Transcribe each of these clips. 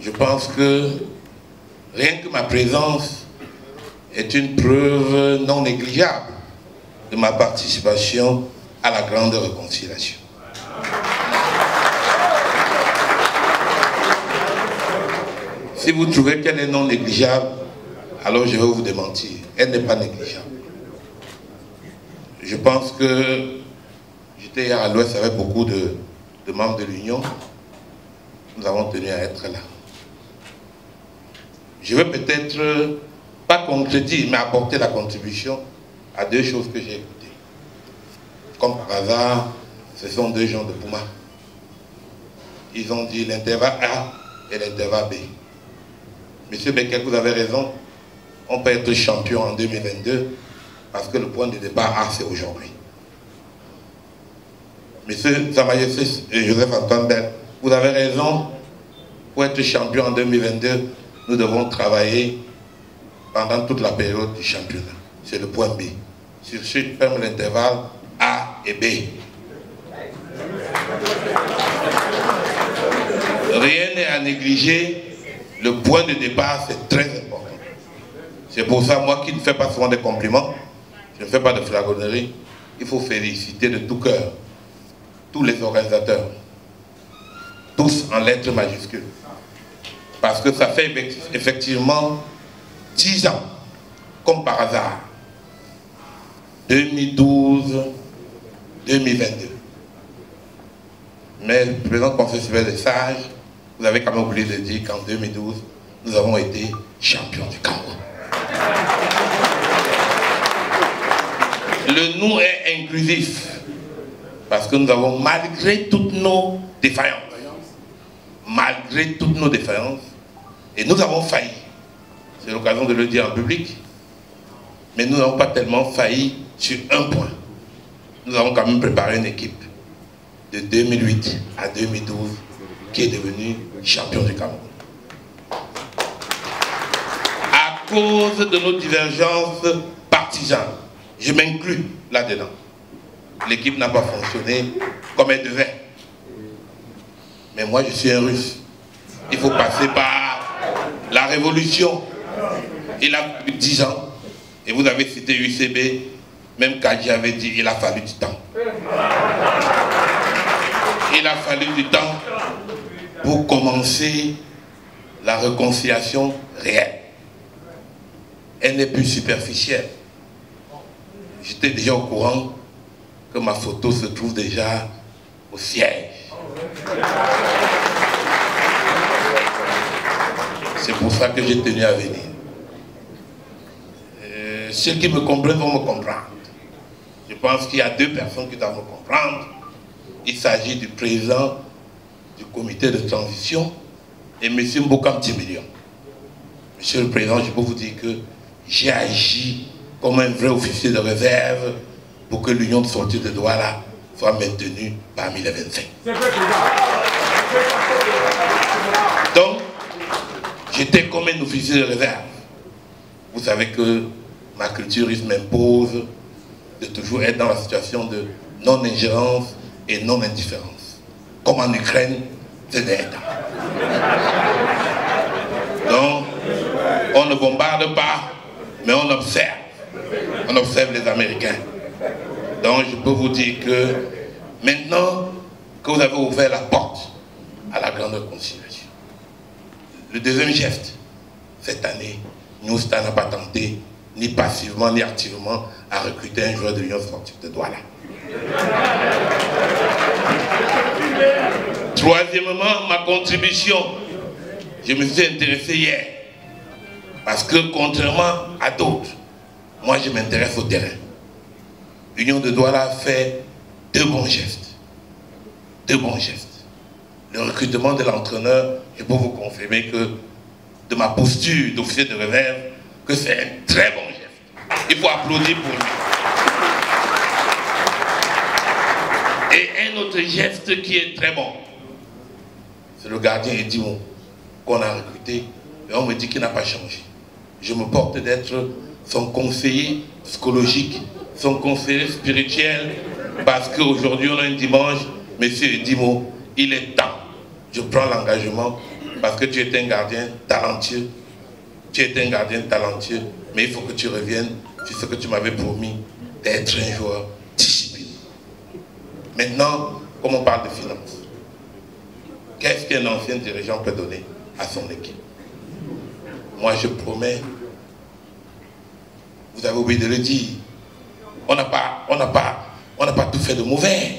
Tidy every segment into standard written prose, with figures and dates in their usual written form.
Je pense que rien que ma présence est une preuve non négligeable de ma participation à la grande réconciliation. Si vous trouvez qu'elle est non négligeable, alors je vais vous démentir. Elle n'est pas négligeable. Je pense que j'étais hier à l'Ouest avec beaucoup de membres de l'Union. Nous avons tenu à être là. Je vais peut-être pas concrétiser, mais apporter la contribution à deux choses que j'ai écoutées. Comme par hasard, ce sont deux gens de Puma. Ils ont dit l'intervalle A et l'intervalle B. Monsieur Beckett, vous avez raison. On peut être champion en 2022 parce que le point de départ A, c'est aujourd'hui. Monsieur Sa Majesté Joseph-Antoine Bell, vous avez raison. Pour être champion en 2022, nous devons travailler pendant toute la période du championnat. C'est le point B. Sur ce, je ferme l'intervalle A et B. Rien n'est à négliger. Le point de départ, c'est très important. C'est pour ça, moi qui ne fais pas souvent des compliments, je ne fais pas de flagornerie, il faut féliciter de tout cœur tous les organisateurs, tous en lettres majuscules. Parce que ça fait effectivement 10 ans, comme par hasard, 2012, 2022. Mais le président du Conseil supérieur des sages, vous avez quand même oublié de dire qu'en 2012, nous avons été champions du Cameroun. Le nous est inclusif, parce que nous avons, malgré toutes nos défaillances, et nous avons failli, c'est l'occasion de le dire en public, mais nous n'avons pas tellement failli sur un point. Nous avons quand même préparé une équipe de 2008 à 2012 qui est devenue champion du Cameroun. À cause de nos divergences partisanes, je m'inclus là-dedans. L'équipe n'a pas fonctionné comme elle devait. Mais moi, je suis un Russe. Il faut passer par la révolution. Il a plus de 10 ans. Et vous avez cité UCB, même Kadji avait dit il a fallu du temps. Il a fallu du temps pour commencer la réconciliation réelle. Elle n'est plus superficielle. J'étais déjà au courant que ma photo se trouve déjà au siège. C'est pour ça que j'ai tenu à venir. Ceux qui me comprennent vont me comprendre. Je pense qu'il y a deux personnes qui doivent me comprendre. Il s'agit du président du comité de transition et M. Mbokam Timilion. Monsieur le Président, je peux vous dire que j'ai agi comme un vrai officier de réserve pour que l'union de sortie de Douala soit maintenue parmi les 25. Donc, j'étais comme un officier de réserve. Vous savez que ma culture m'impose de toujours être dans la situation de non-ingérence et non-indifférence. Comme en Ukraine, c'est des États. Donc, on ne bombarde pas, mais on observe. On observe les Américains. Donc, je peux vous dire que maintenant que vous avez ouvert la porte à la grande réconciliation, le deuxième geste, cette année, New Star n'a pas tenté, ni passivement ni activement, à recruter un joueur de l'Union sportive de Douala. Troisièmement, ma contribution, je me suis intéressé hier, parce que contrairement à d'autres, moi je m'intéresse au terrain. L'Union de Douala fait deux bons gestes. Deux bons gestes. Le recrutement de l'entraîneur, je peux vous confirmer que de ma posture d'officier de réserve, que c'est un très bon geste. Il faut applaudir pour lui. Et un autre geste qui est très bon, c'est le gardien Edimo qu'on a recruté, et on me dit qu'il n'a pas changé. Je me porte d'être son conseiller psychologique, son conseiller spirituel, parce qu'aujourd'hui on a un dimanche, monsieur Edimo, il est temps. Je prends l'engagement parce que tu es un gardien talentueux. Tu es un gardien talentueux, mais il faut que tu reviennes sur ce que tu m'avais promis, d'être un joueur discipliné. Maintenant, comme on parle de finances, qu'est-ce qu'un ancien dirigeant peut donner à son équipe? Moi, je promets, vous avez oublié de le dire, on n'a pas tout fait de mauvais.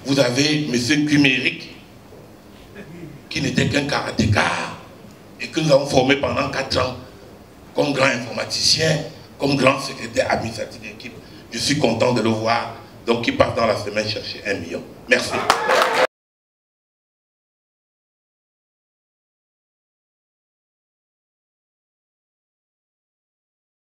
Vous avez M. Kuméric, qui n'était qu'un karatéka, et que nous avons formé pendant 4 ans comme grand informaticien, comme grand secrétaire administratif d'équipe. Je suis content de le voir. Donc, il part dans la semaine chercher 1 million. Merci.